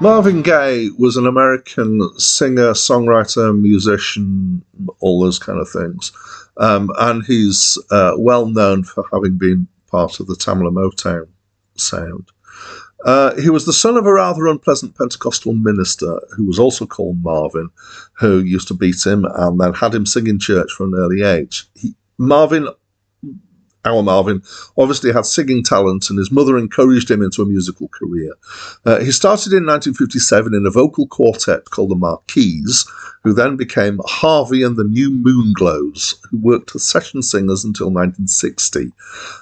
Marvin Gaye was an American singer, songwriter, musician, all those kind of things. And he's well known for having been part of the Tamla Motown sound. He was the son of a rather unpleasant Pentecostal minister who was also called Marvin, who used to beat him and then had him sing in church from an early age. Our Marvin obviously had singing talent, and his mother encouraged him into a musical career. He started in 1957 in a vocal quartet called the Marquis, who then became Harvey and the New Moonglows, who worked as session singers until 1960.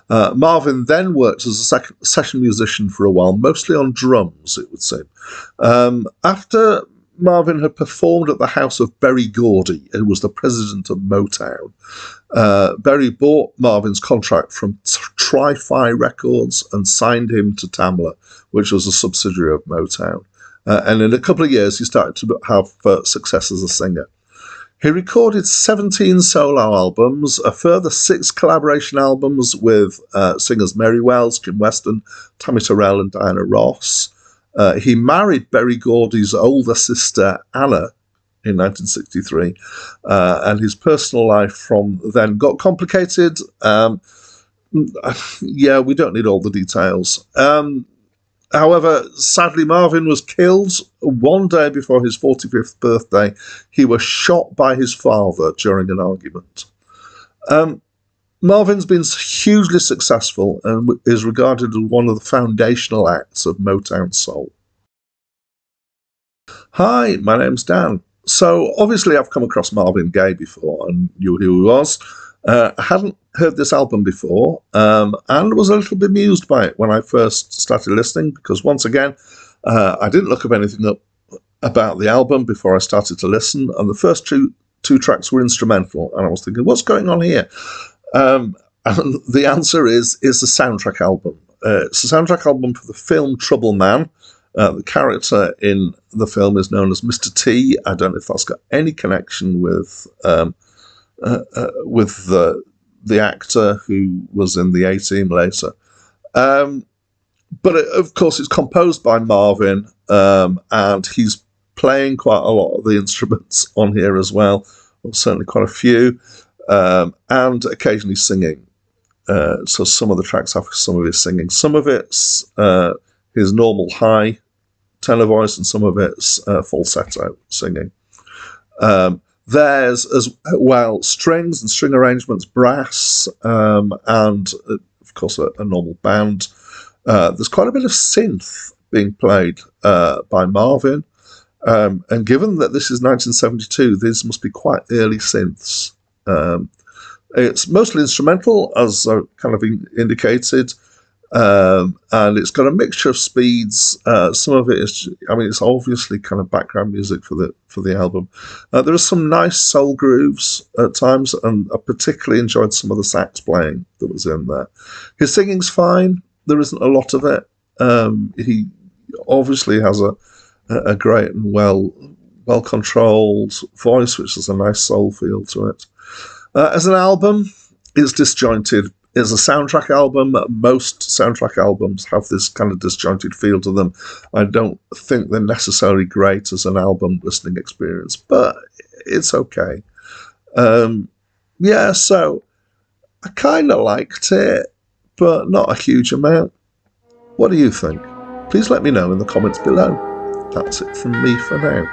Marvin then worked as a session musician for a while, mostly on drums, it would seem. After Marvin had performed at the house of Berry Gordy, who was the president of Motown, Berry bought Marvin's contract from Tri-Fi Records and signed him to Tamla, which was a subsidiary of Motown. And in a couple of years, he started to have success as a singer. He recorded 17 solo albums, a further 6 collaboration albums with singers Mary Wells, Jim Weston, Tammy Terrell, and Diana Ross. He married Berry Gordy's older sister, Anna, in 1963, and his personal life from then got complicated. Yeah, we don't need all the details. However, sadly, Marvin was killed one day before his 45th birthday. He was shot by his father during an argument. Marvin's been hugely successful and is regarded as one of the foundational acts of Motown soul. Hi, my name's Dan. So obviously I've come across Marvin Gaye before, and you knew who he was. I hadn't heard this album before, and was a little bemused by it when I first started listening, because once again, I didn't look up anything up about the album before I started to listen, and the first two tracks were instrumental, and I was thinking, what's going on here? And the answer is it's a soundtrack album. It's a soundtrack album for the film Trouble Man. The character in the film is known as Mr. T. I don't know if that's got any connection with the actor who was in the A-Team later. But of course, it's composed by Marvin, and he's playing quite a lot of the instruments on here as well, or certainly quite a few, and occasionally singing. So some of the tracks have some of his singing. Some of it's his normal high tenor voice, and some of it's falsetto singing. There's as well strings and string arrangements, brass, and of course a normal band. There's quite a bit of synth being played by Marvin, and given that this is 1972, these must be quite early synths. It's mostly instrumental, as I kind of indicated, and it's got a mixture of speeds. Some of it is, it's obviously kind of background music for the album. There are some nice soul grooves at times, and I particularly enjoyed some of the sax playing that was in there. His singing's fine. There isn't a lot of it. He obviously has a great and well controlled voice, which has a nice soul feel to it. As an album, it's disjointed. It's a soundtrack album. Most soundtrack albums have this kind of disjointed feel to them. I don't think they're necessarily great as an album listening experience, but it's okay. So I kind of liked it, but not a huge amount. What do you think? Please let me know in the comments below. That's it from me for now.